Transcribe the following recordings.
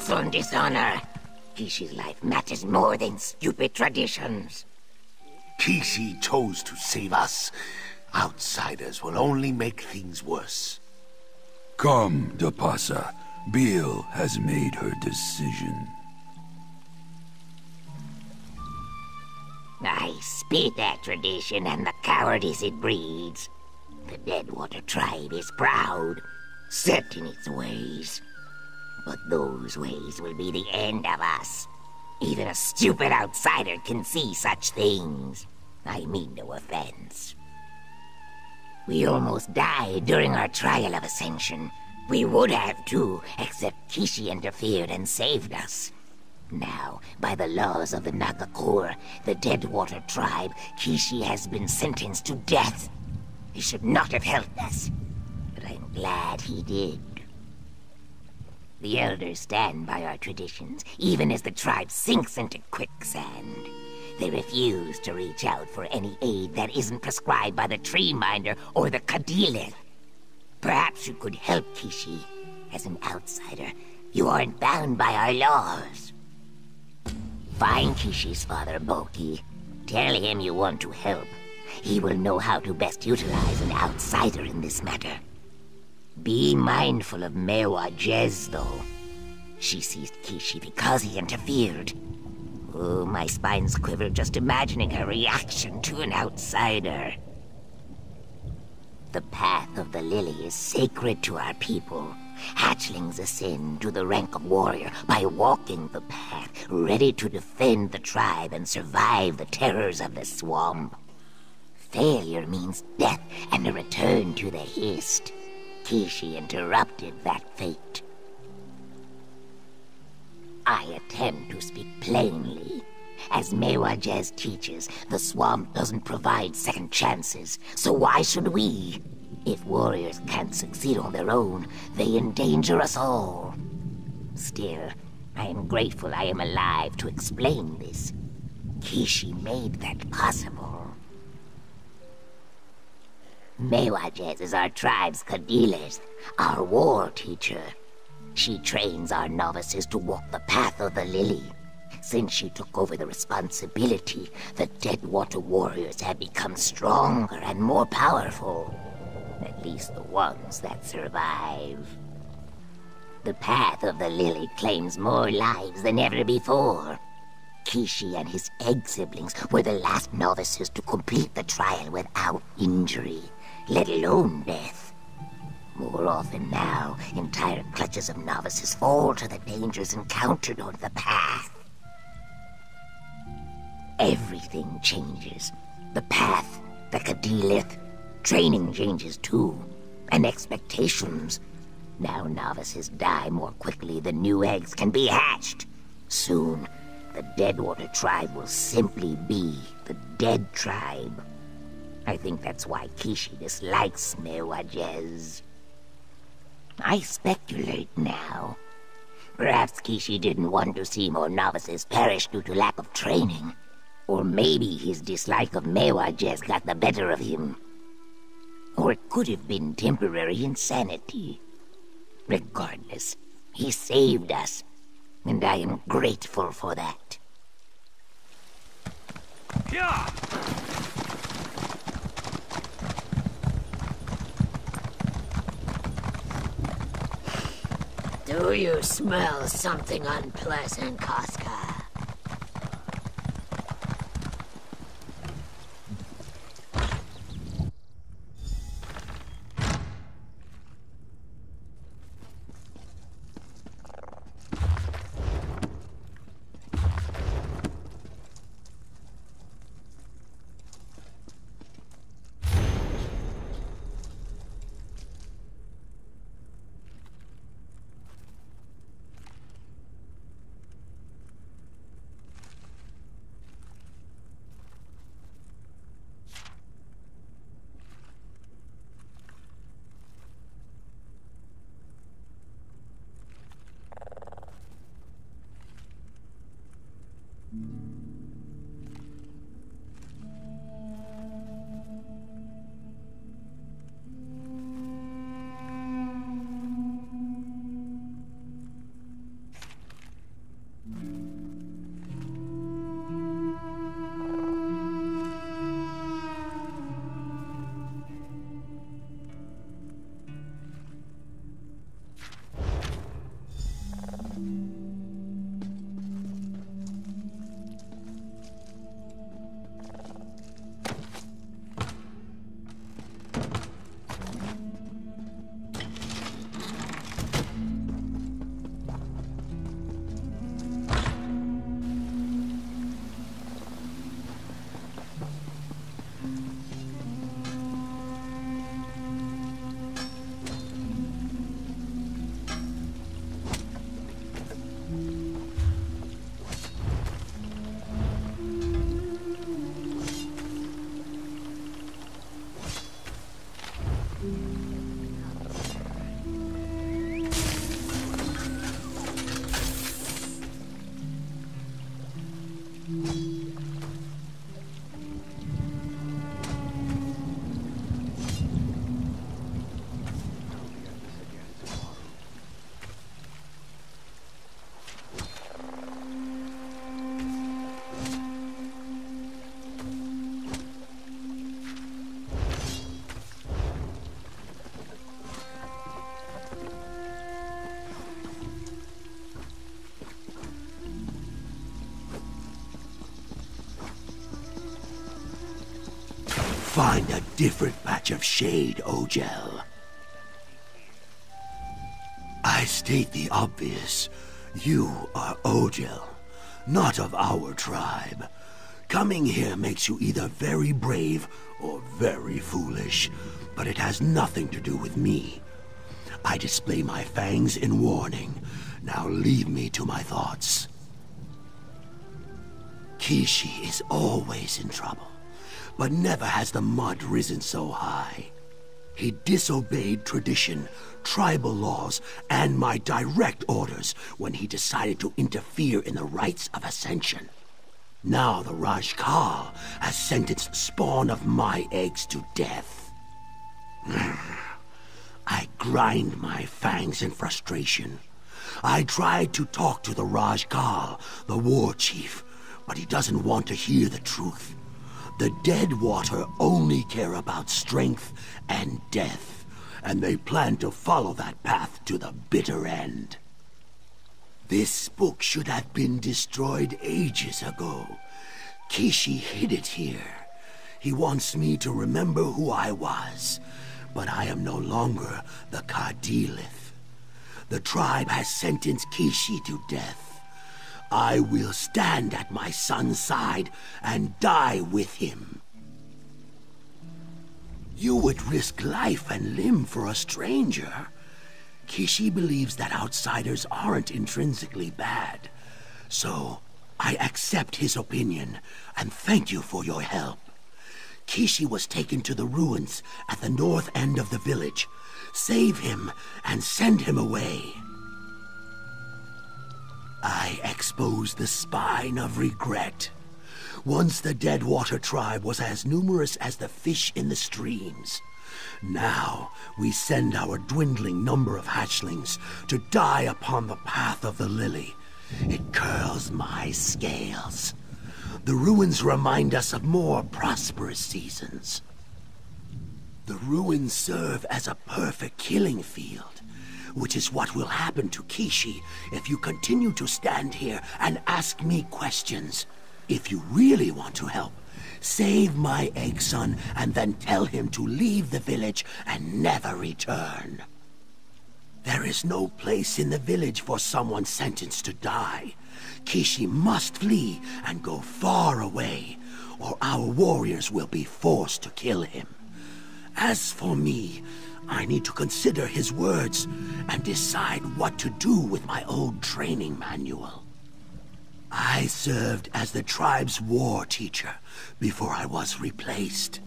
on dishonor. Kishi's life matters more than stupid traditions. Kishi chose to save us. Outsiders will only make things worse. Come, Dapasa. Beel has made her decision. I spit at tradition and the cowardice it breeds. The Deadwater tribe is proud, set in its ways. But those ways will be the end of us. Even a stupid outsider can see such things. I mean no offense. We almost died during our trial of ascension. We would have too, except Kishi interfered and saved us. Now, by the laws of the Naga-Kur, the Deadwater tribe, Kishi has been sentenced to death. He should not have helped us, but I'm glad he did. The elders stand by our traditions, even as the tribe sinks into quicksand. They refuse to reach out for any aid that isn't prescribed by the Tree Minder or the Kadilith. Perhaps you could help Kishi. As an outsider, you aren't bound by our laws. Find Kishi's father, Boki. Tell him you want to help. He will know how to best utilize an outsider in this matter. Be mindful of Mewa Jez, though. She seized Kishi because he interfered. Oh, my spines quiver just imagining her reaction to an outsider. The path of the lily is sacred to our people. Hatchlings ascend to the rank of warrior by walking the path, ready to defend the tribe and survive the terrors of the swamp. Failure means death and a return to the Hist. Kishi interrupted that fate. I attempt to speak plainly. As Mewajez teaches, the swamp doesn't provide second chances, so why should we? If warriors can't succeed on their own, they endanger us all. Still, I am grateful I am alive to explain this. Kishi made that possible. Mewajez is our tribe's Kadilith, our war teacher. She trains our novices to walk the path of the lily. Since she took over the responsibility, the Deadwater warriors have become stronger and more powerful. At least the ones that survive. The path of the lily claims more lives than ever before. Kishi and his egg siblings were the last novices to complete the trial without injury, let alone death. More often now, entire clutches of novices fall to the dangers encountered on the path. Everything changes. The path, the Kadilith, training changes too, and expectations. Now novices die more quickly than new eggs can be hatched. Soon, the Deadwater tribe will simply be the Dead tribe. I think that's why Kishi dislikes Mewajez. I speculate now. Perhaps Kishi didn't want to see more novices perish due to lack of training. Or maybe his dislike of Mewajez got the better of him. Or it could have been temporary insanity. Regardless, he saved us, and I am grateful for that. Yeah. Do you smell something unpleasant, Casca? Find a different patch of shade, Ogel. I state the obvious. You are Ogel, not of our tribe. Coming here makes you either very brave or very foolish, but it has nothing to do with me. I display my fangs in warning. Now leave me to my thoughts. Kishi is always in trouble, but never has the mud risen so high. He disobeyed tradition, tribal laws, and my direct orders when he decided to interfere in the rites of ascension. Now the Rajkal has sentenced the spawn of my eggs to death. I grind my fangs in frustration. I tried to talk to the Rajkal, the war chief, but he doesn't want to hear the truth. The Deadwater only care about strength and death, and they plan to follow that path to the bitter end. This book should have been destroyed ages ago. Kishi hid it here. He wants me to remember who I was, but I am no longer the Kardilith. The tribe has sentenced Kishi to death. I will stand at my son's side and die with him. You would risk life and limb for a stranger. Kishi believes that outsiders aren't intrinsically bad. So, I accept his opinion, and thank you for your help. Kishi was taken to the ruins at the north end of the village. Save him and send him away. I exposed the spine of regret. Once the Deadwater tribe was as numerous as the fish in the streams. Now we send our dwindling number of hatchlings to die upon the path of the lily. It curls my scales. The ruins remind us of more prosperous seasons. The ruins serve as a perfect killing field, which is what will happen to Kishi if you continue to stand here and ask me questions. If you really want to help, save my egg son and then tell him to leave the village and never return. There is no place in the village for someone sentenced to die. Kishi must flee and go far away, or our warriors will be forced to kill him. As for me, I need to consider his words and decide what to do with my old training manual. I served as the tribe's war teacher before I was replaced.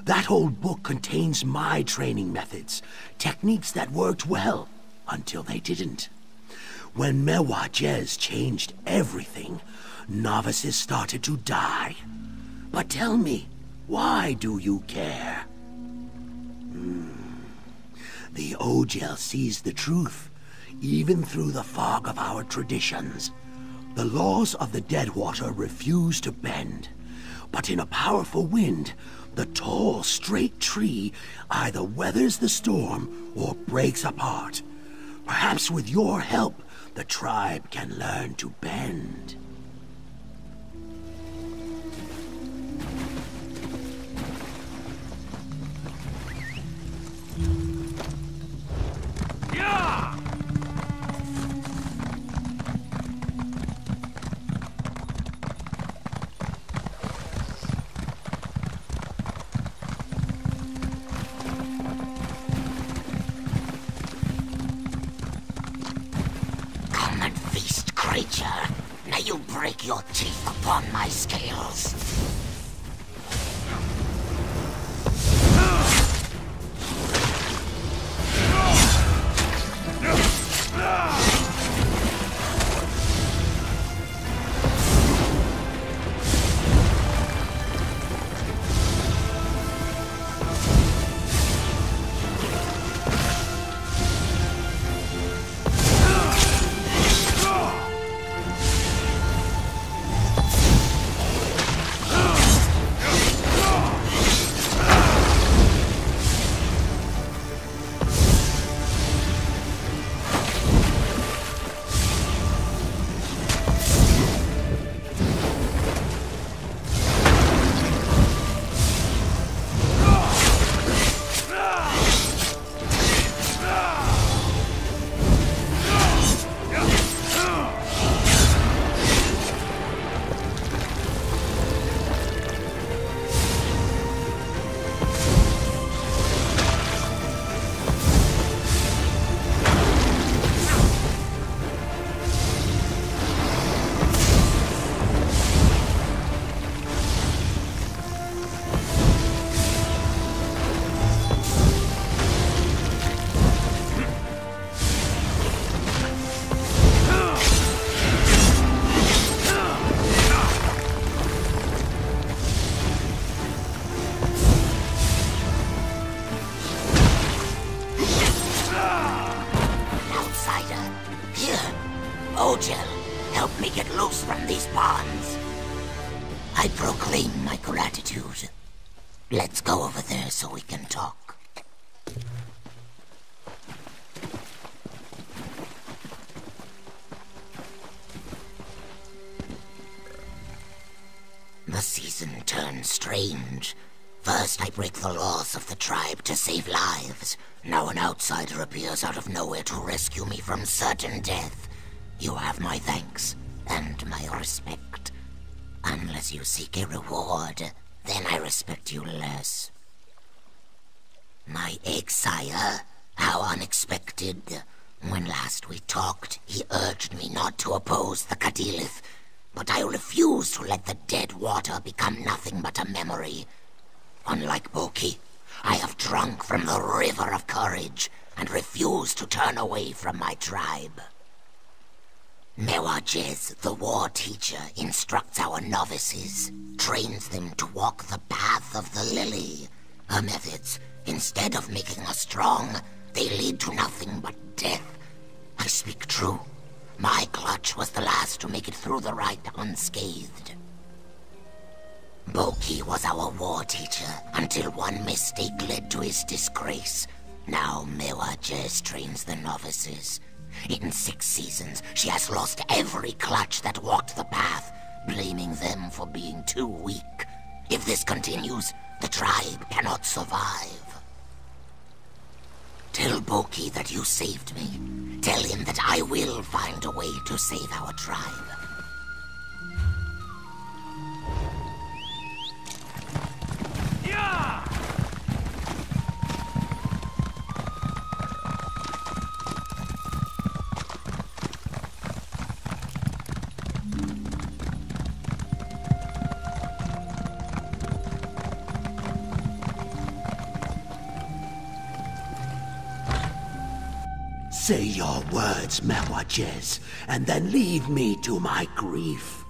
That old book contains my training methods, techniques that worked well until they didn't. When Mewajez changed everything, novices started to die. But tell me, why do you care? The Ogel sees the truth, even through the fog of our traditions. The laws of the Deadwater refuse to bend, but in a powerful wind, the tall, straight tree either weathers the storm or breaks apart. Perhaps with your help, the tribe can learn to bend. Now you break your teeth upon my scales. Ojel, help me get loose from these bonds. I proclaim my gratitude. Let's go over there so we can talk. The season turns strange. First, I break the laws of the tribe to save lives. Now an outsider appears out of nowhere to rescue me from certain death. You have my thanks and my respect. Unless you seek a reward, then I respect you less. My egg-sire, how unexpected. When last we talked, he urged me not to oppose the Kadilith, but I refuse to let the dead water become nothing but a memory. Unlike Boki, I have drunk from the river of courage and refuse to turn away from my tribe. Mewajez, the war teacher, instructs our novices, trains them to walk the path of the lily. Her methods, instead of making us strong, they lead to nothing but death. I speak true. My clutch was the last to make it through the rite unscathed. Boki was our war teacher until one mistake led to his disgrace. Now Mewajez trains the novices. In 6 seasons, she has lost every clutch that walked the path, blaming them for being too weak. If this continues, the tribe cannot survive. Tell Boki that you saved me. Tell him that I will find a way to save our tribe. Yeah! Say your words, Mewajez, and then leave me to my grief.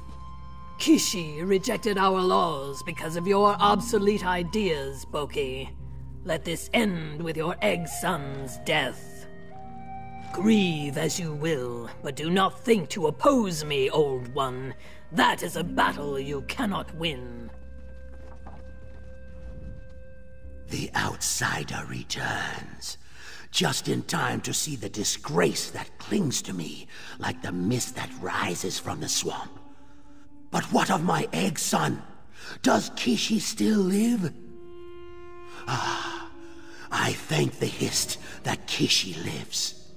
Kishi rejected our laws because of your obsolete ideas, Boki. Let this end with your egg-son's death. Grieve as you will, but do not think to oppose me, old one. That is a battle you cannot win. The outsider returns, just in time to see the disgrace that clings to me like the mist that rises from the swamp. But what of my egg son? Does Kishi still live? I thank the Hist that Kishi lives.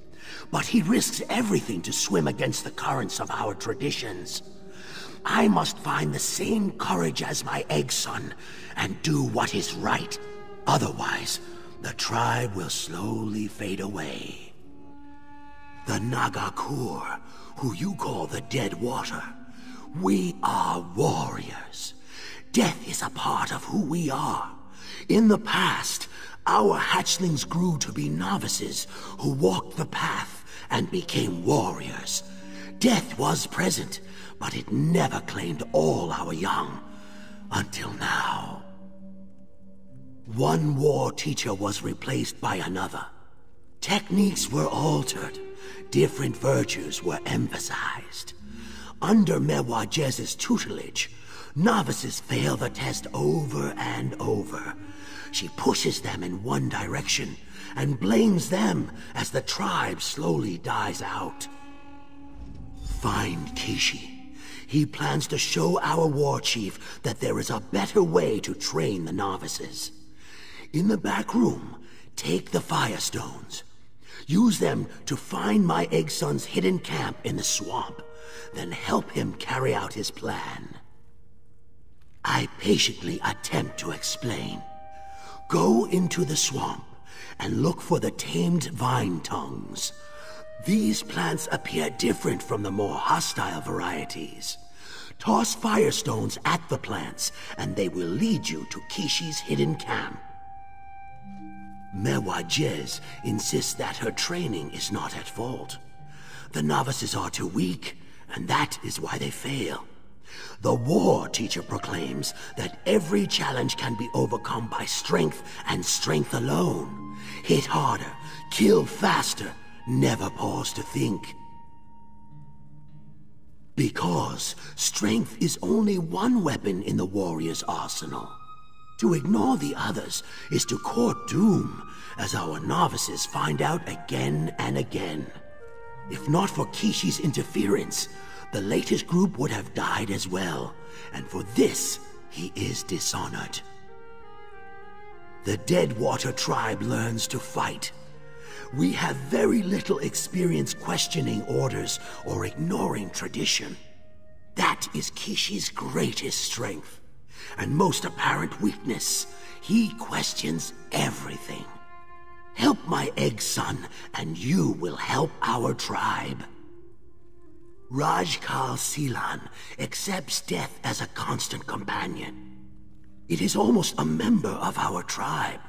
But he risks everything to swim against the currents of our traditions. I must find the same courage as my egg son and do what is right. Otherwise, the tribe will slowly fade away. The Naga-Kur, who you call the Dead Water, we are warriors. Death is a part of who we are. In the past, our hatchlings grew to be novices who walked the path and became warriors. Death was present, but it never claimed all our young. Until now. One war teacher was replaced by another. Techniques were altered. Different virtues were emphasized. Under Mewajez's tutelage, novices fail the test over and over. She pushes them in one direction and blames them as the tribe slowly dies out. Find Kishi. He plans to show our war chief that there is a better way to train the novices. In the back room, take the Firestones. Use them to find my egg son's hidden camp in the swamp. Then help him carry out his plan. I patiently attempt to explain. Go into the swamp and look for the tamed vine tongues. These plants appear different from the more hostile varieties. Toss Firestones at the plants and they will lead you to Kishi's hidden camp. Mewajez insists that her training is not at fault. The novices are too weak, and that is why they fail. The war teacher proclaims that every challenge can be overcome by strength and strength alone. Hit harder, kill faster, never pause to think. Because strength is only one weapon in the warrior's arsenal. To ignore the others is to court doom, as our novices find out again and again. If not for Kishi's interference, the latest group would have died as well, and for this, he is dishonored. The Deadwater tribe learns to fight. We have very little experience questioning orders or ignoring tradition. That is Kishi's greatest strength, and most apparent weakness. He questions everything. Help my egg son, and you will help our tribe. Rajkal Silan accepts death as a constant companion. It is almost a member of our tribe.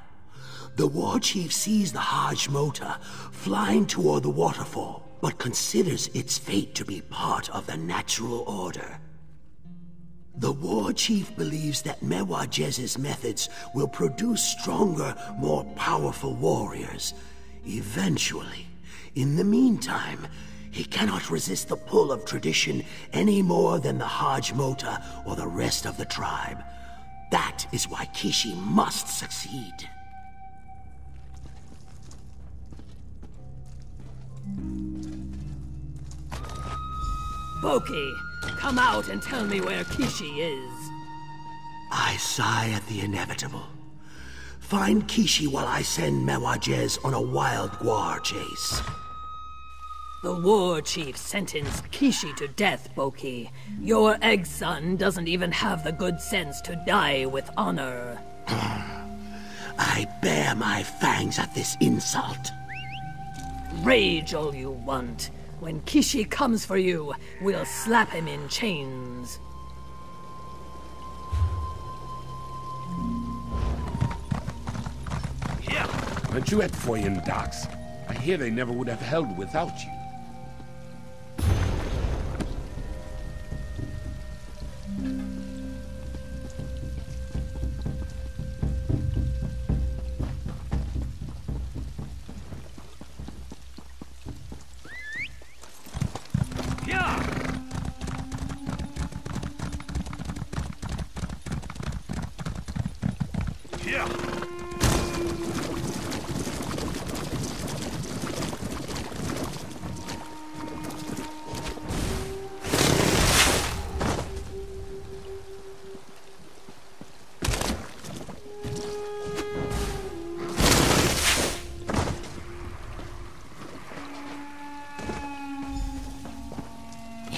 The war chief sees the Hajj Mota flying toward the waterfall, but considers its fate to be part of the natural order. The war chief believes that Mewajez's methods will produce stronger, more powerful warriors. Eventually. In the meantime, he cannot resist the pull of tradition any more than the Hajj Mota or the rest of the tribe. That is why Kishi must succeed. Boki, come out and tell me where Kishi is. I sigh at the inevitable. Find Kishi while I send Mewajez on a wild guar chase. The war chief sentenced Kishi to death, Boki. Your egg son doesn't even have the good sense to die with honor. I bare my fangs at this insult. Rage all you want. When Kishi comes for you, we'll slap him in chains. Aren't you at Foyen docks? I hear they never would have held without you.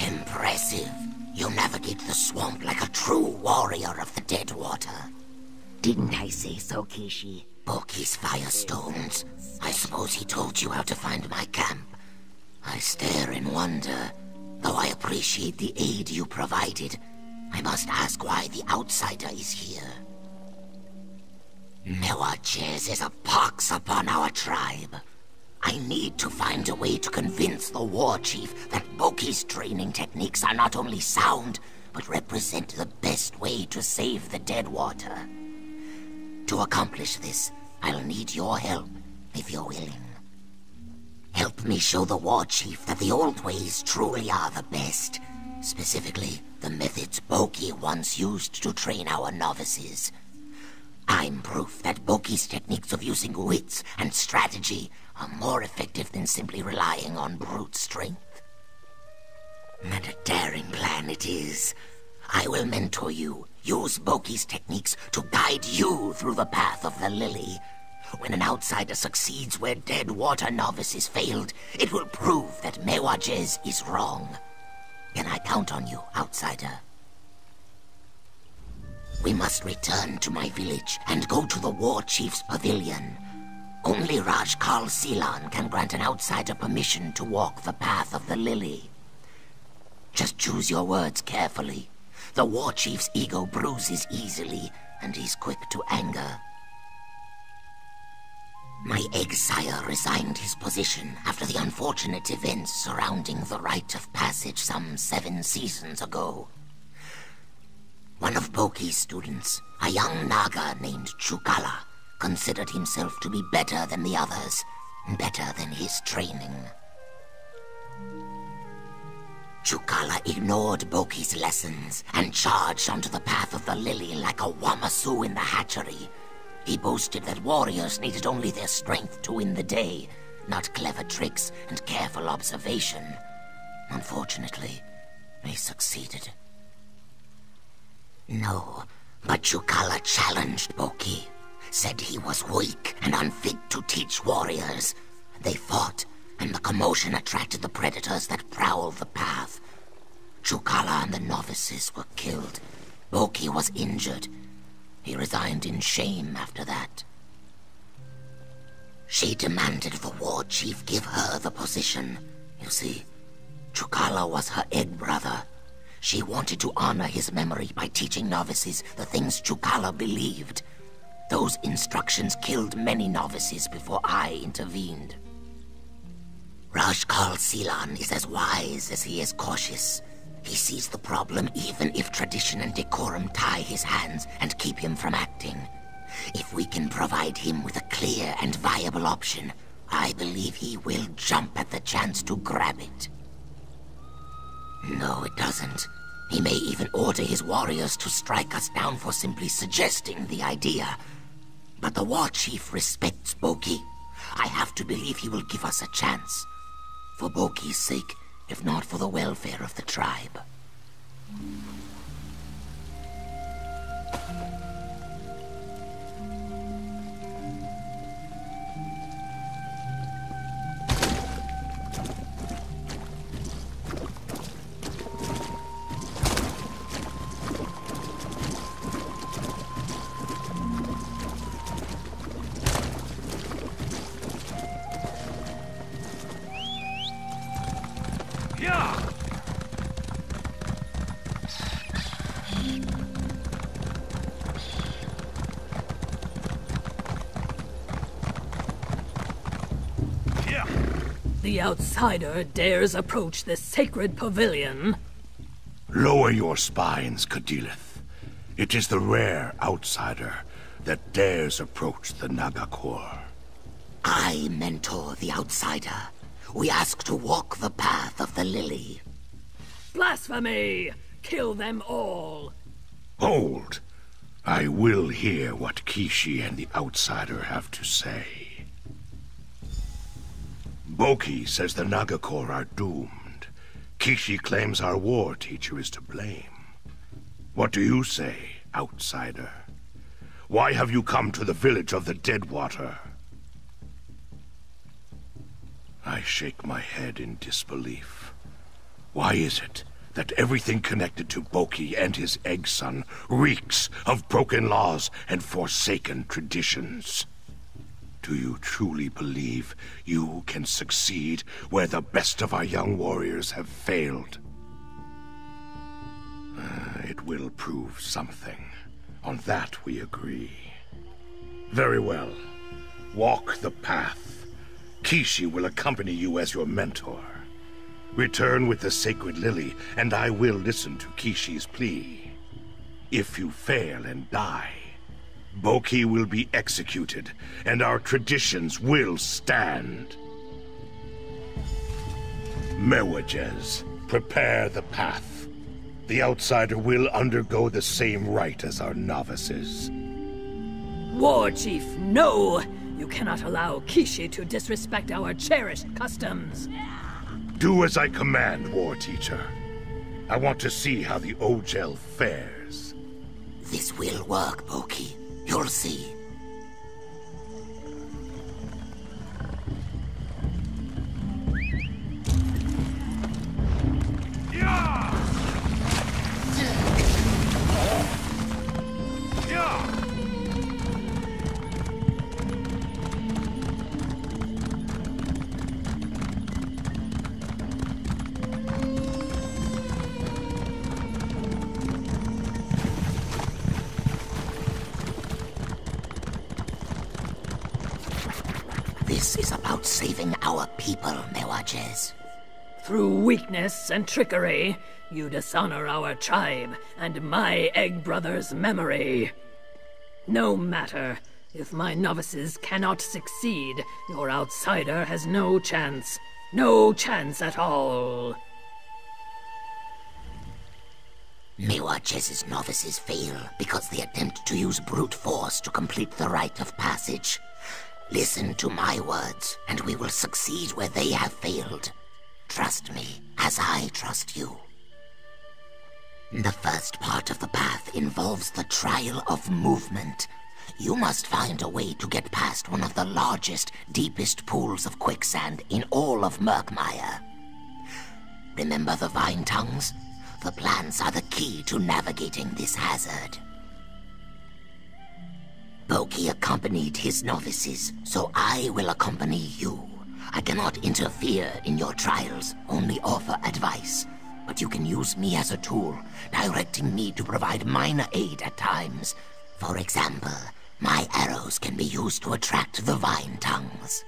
Impressive. You navigate the swamp like a true warrior of the Deadwater. Didn't I say so, Kishi? Boki's firestones. I suppose he told you how to find my camp. I stare in wonder. Though I appreciate the aid you provided, I must ask why the outsider is here. Mewajez is a pox upon our tribe. I need to find a way to convince the war chief that Boki's training techniques are not only sound, but represent the best way to save the Deadwater. To accomplish this, I'll need your help, if you're willing. Help me show the war chief that the old ways truly are the best. Specifically, the methods Boki once used to train our novices. I'm proof that Boki's techniques of using wits and strategy are more effective than simply relying on brute strength. And a daring plan it is. I will mentor you, use Boki's techniques to guide you through the path of the lily. When an outsider succeeds where Deadwater novices failed, it will prove that Mewajez is wrong. Can I count on you, outsider? We must return to my village and go to the war chief's pavilion. Only Rajkal Silan can grant an outsider permission to walk the path of the lily. Just choose your words carefully. The war chief's ego bruises easily, and he's quick to anger. My egg-sire resigned his position after the unfortunate events surrounding the rite of passage some 7 seasons ago. One of Boki's students, a young Naga named Chukala, considered himself to be better than the others, better than his training. Chukala ignored Boki's lessons and charged onto the path of the lily like a Wamasu in the hatchery. He boasted that warriors needed only their strength to win the day, not clever tricks and careful observation. Unfortunately, he succeeded. No, but Chukala challenged Boki, said he was weak and unfit to teach warriors. They fought, and the commotion attracted the predators that prowled the path. Chukala and the novices were killed. Boki was injured. He resigned in shame after that. She demanded the war chief give her the position. You see, Chukala was her egg brother. She wanted to honor his memory by teaching novices the things Chukala believed. Those instructions killed many novices before I intervened. Rajkal Silan is as wise as he is cautious. He sees the problem even if tradition and decorum tie his hands and keep him from acting. If we can provide him with a clear and viable option, I believe he will jump at the chance to grab it. No, it doesn't. He may even order his warriors to strike us down for simply suggesting the idea. But the war chief respects Boki. I have to believe he will give us a chance. For Boki's sake, if not for the welfare of the tribe. The outsider dares approach this sacred pavilion. Lower your spines, Kadilith. It is the rare outsider that dares approach the Naga-Kur. I mentor the outsider. We ask to walk the path of the lily. Blasphemy! Kill them all! Hold! I will hear what Kishi and the outsider have to say. Boki says the Naga-Kur are doomed. Kishi claims our war teacher is to blame. What do you say, outsider? Why have you come to the village of the Deadwater? I shake my head in disbelief. Why is it that everything connected to Boki and his egg son reeks of broken laws and forsaken traditions? Do you truly believe you can succeed where the best of our young warriors have failed? It will prove something. On that we agree. Very well. Walk the path. Kishi will accompany you as your mentor. Return with the sacred lily, and I will listen to Kishi's plea. If you fail and die, Boki will be executed, and our traditions will stand. Mewajes, prepare the path. The outsider will undergo the same rite as our novices. War Chief, no! You cannot allow Kishi to disrespect our cherished customs. Do as I command, War Teacher. I want to see how the Ogel fares. This will work, Boki. You'll see. This is about saving our people, Mewajes. Through weakness and trickery, you dishonor our tribe and my egg brother's memory. No matter. If my novices cannot succeed, your outsider has no chance. No chance at all. Mewachez's novices fail because they attempt to use brute force to complete the rite of passage. Listen to my words, and we will succeed where they have failed. Trust me, as I trust you. The first part of the path involves the trial of movement. You must find a way to get past one of the largest, deepest pools of quicksand in all of Murkmire. Remember the vine tongues? The plants are the key to navigating this hazard. Boki accompanied his novices, so I will accompany you. I cannot interfere in your trials, only offer advice. But you can use me as a tool, directing me to provide minor aid at times. For example, my arrows can be used to attract the vine tongues.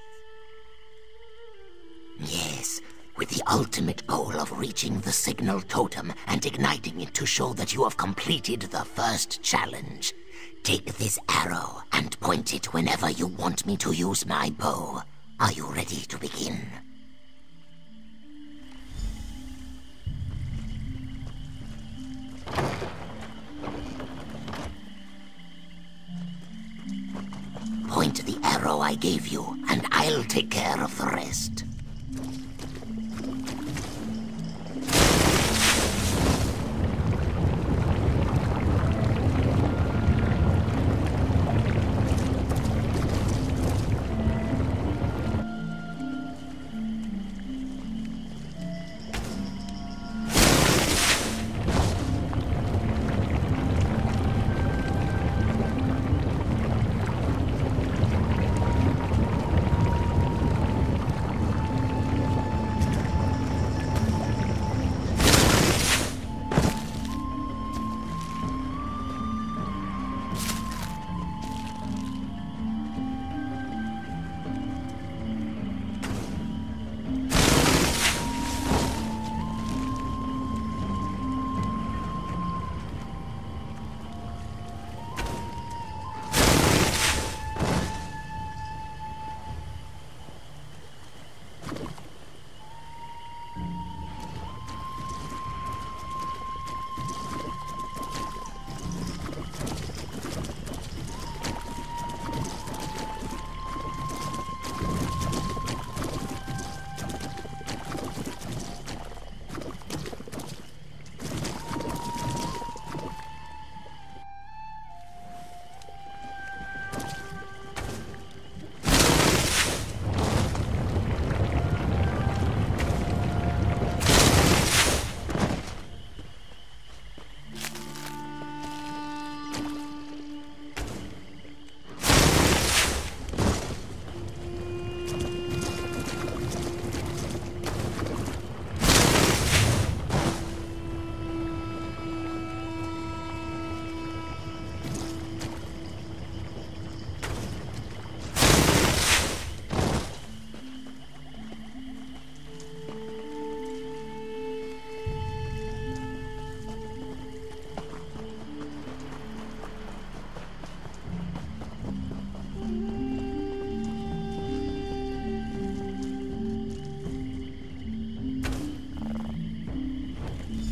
Yes, with the ultimate goal of reaching the signal totem and igniting it to show that you have completed the first challenge. Take this arrow and point it whenever you want me to use my bow. Are you ready to begin? Point the arrow I gave you, and I'll take care of the rest.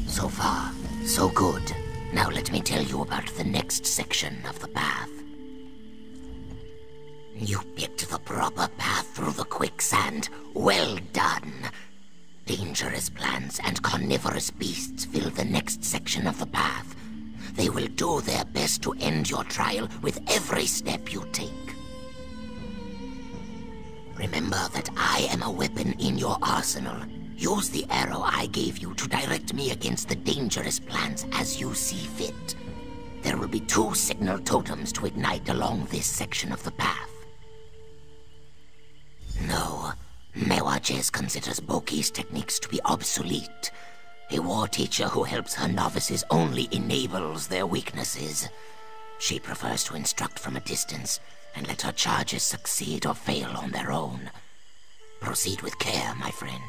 So far, so good. Now let me tell you about the next section of the path. You picked the proper path through the quicksand. Well done. Dangerous plants and carnivorous beasts fill the next section of the path. They will do their best to end your trial with every step you take. Remember that I am a weapon in your arsenal. Use the arrow I gave you to direct me against the dangerous plants as you see fit. There will be 2 signal totems to ignite along this section of the path. No, Mewachez considers Boki's techniques to be obsolete. A war teacher who helps her novices only enables their weaknesses. She prefers to instruct from a distance and let her charges succeed or fail on their own. Proceed with care, my friend.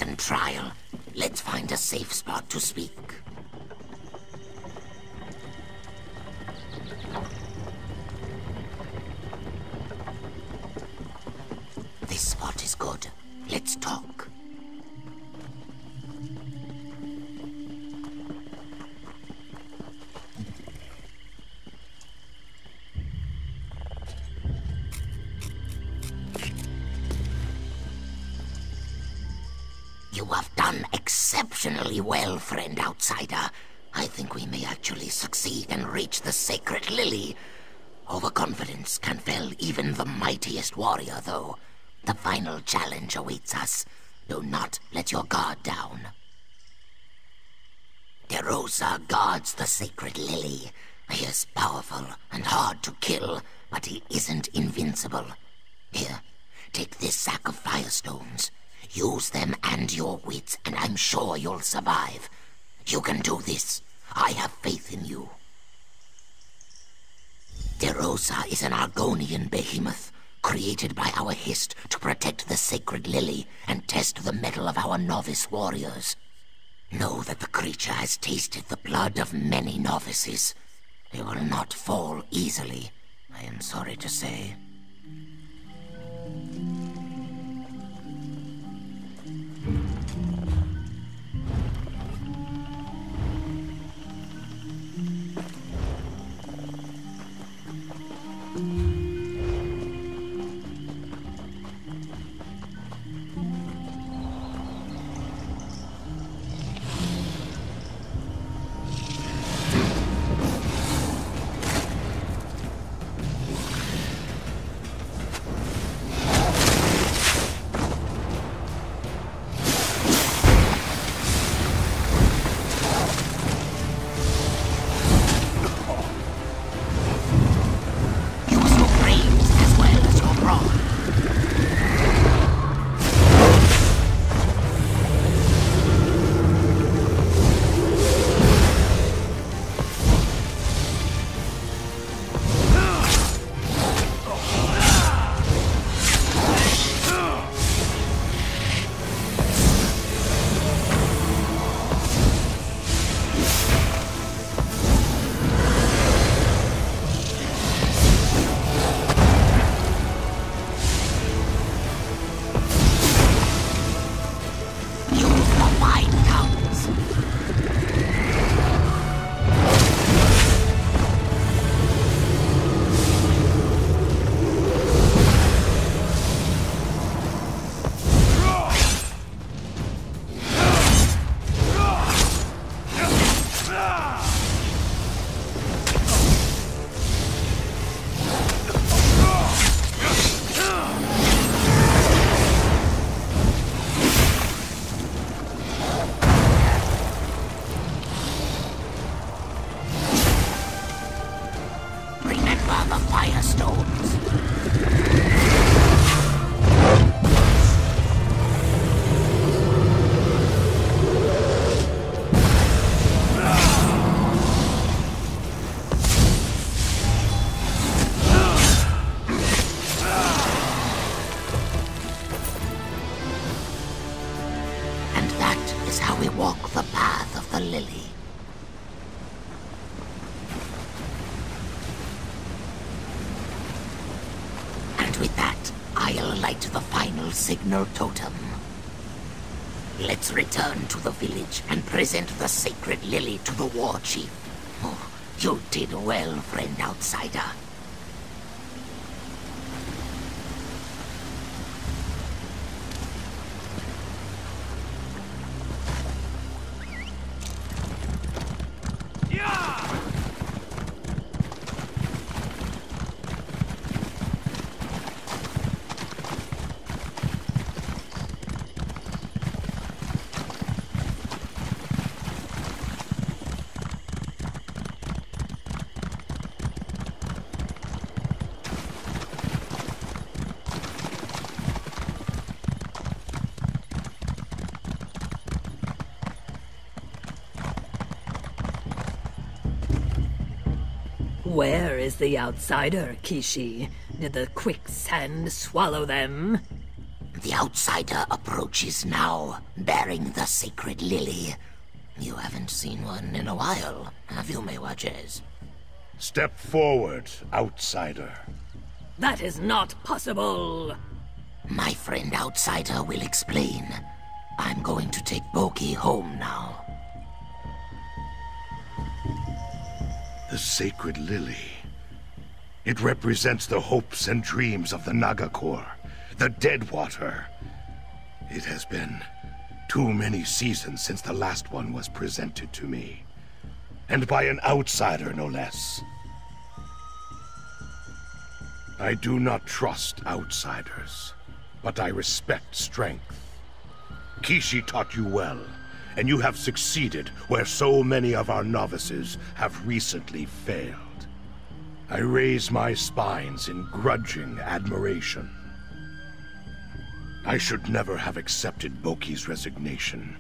second trial. Let's find a safe spot to speak. This spot is good. Let's talk. You have done exceptionally well, friend outsider. I think we may actually succeed and reach the sacred lily. Overconfidence can fell even the mightiest warrior, though. The final challenge awaits us. Do not let your guard down. DeRosa guards the sacred lily. He is powerful and hard to kill, but he isn't invincible. Here, take this sack of firestones. Use them and your wits, and I'm sure you'll survive. You can do this. I have faith in you. DeRosa is an Argonian behemoth, created by our Hist to protect the sacred lily and test the mettle of our novice warriors. Know that the creature has tasted the blood of many novices. They will not fall easily, I am sorry to say. Signal totem. Let's return to the village and present the sacred lily to the war chief. Oh, you did well, friend outsider. Where is the outsider, Kishi? Did the quicksand swallow them? The outsider approaches now, bearing the sacred lily. You haven't seen one in a while, have you, Mewajes? Step forward, outsider. That is not possible! My friend outsider will explain. I'm going to take Boki home now. The sacred lily. It represents the hopes and dreams of the Naga-Kur, the dead water. It has been too many seasons since the last one was presented to me. And by an outsider, no less. I do not trust outsiders, but I respect strength. Kishi taught you well, and you have succeeded where so many of our novices have recently failed. I raise my spines in grudging admiration. I should never have accepted Boki's resignation.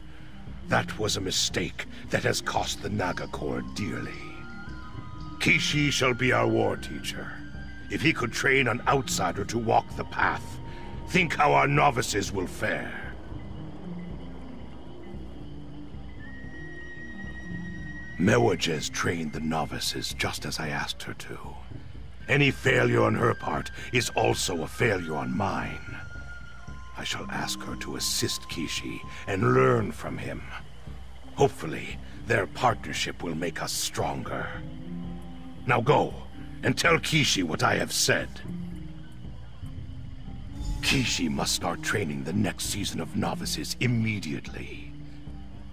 That was a mistake that has cost the Naga-Kur dearly. Kishi shall be our war teacher. If he could train an outsider to walk the path, think how our novices will fare. Mewajes trained the novices just as I asked her to. Any failure on her part is also a failure on mine. I shall ask her to assist Kishi and learn from him. Hopefully, their partnership will make us stronger. Now go, and tell Kishi what I have said. Kishi must start training the next season of novices immediately.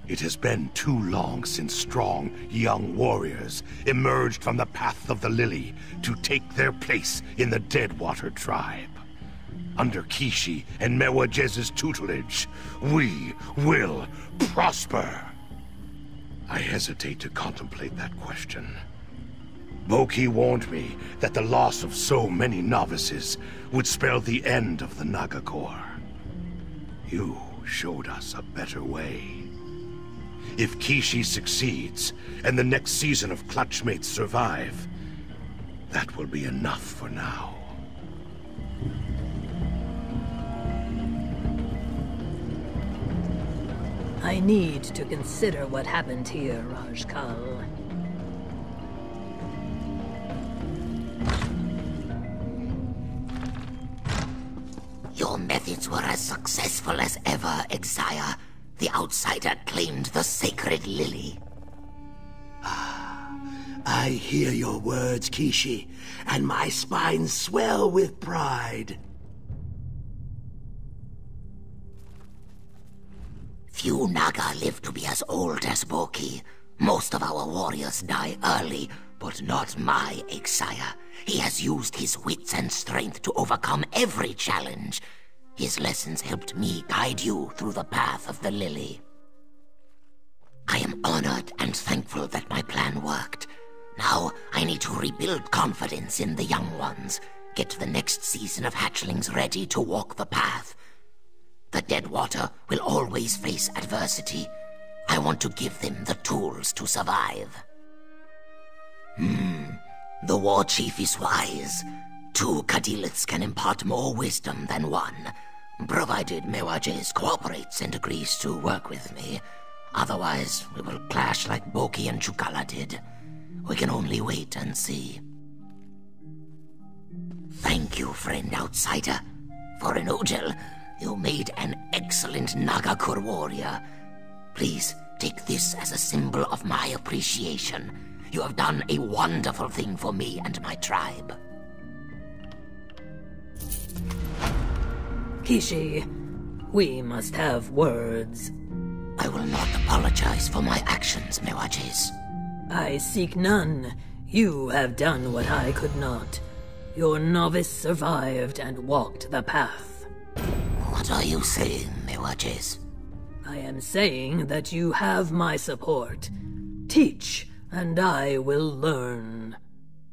It has been too long since strong, young warriors emerged from the path of the lily to take their place in the Deadwater tribe. Under Kishi and Mewajes's tutelage, we will prosper. I hesitate to contemplate that question. Boki warned me that the loss of so many novices would spell the end of the Naga-Kur. You showed us a better way. If Kishi succeeds, and the next season of Clutchmates survive, that will be enough for now. I need to consider what happened here, Rajkal. Your methods were as successful as ever, Exia. The outsider claimed the sacred lily. I hear your words, Kishi, and my spine swell with pride. Few Naga live to be as old as Boki. Most of our warriors die early, but not my Exia. He has used his wits and strength to overcome every challenge. His lessons helped me guide you through the path of the lily. I am honored and thankful that my plan worked. Now, I need to rebuild confidence in the young ones, get the next season of hatchlings ready to walk the path. The Deadwater will always face adversity. I want to give them the tools to survive. The war chief is wise. 2 Kadiliths can impart more wisdom than one, provided Mewajes cooperates and agrees to work with me. Otherwise, we will clash like Boki and Chukala did. We can only wait and see. Thank you, friend outsider. For an Ojel, you made an excellent Naga-Kur warrior. Please take this as a symbol of my appreciation. You have done a wonderful thing for me and my tribe. Kishi, we must have words. I will not apologize for my actions, Mewajes. I seek none. You have done what I could not. Your novice survived and walked the path. What are you saying, Mewajes? I am saying that you have my support. Teach, and I will learn.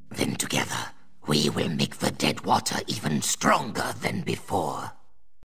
Then together, we will make the Deadwater even stronger than before.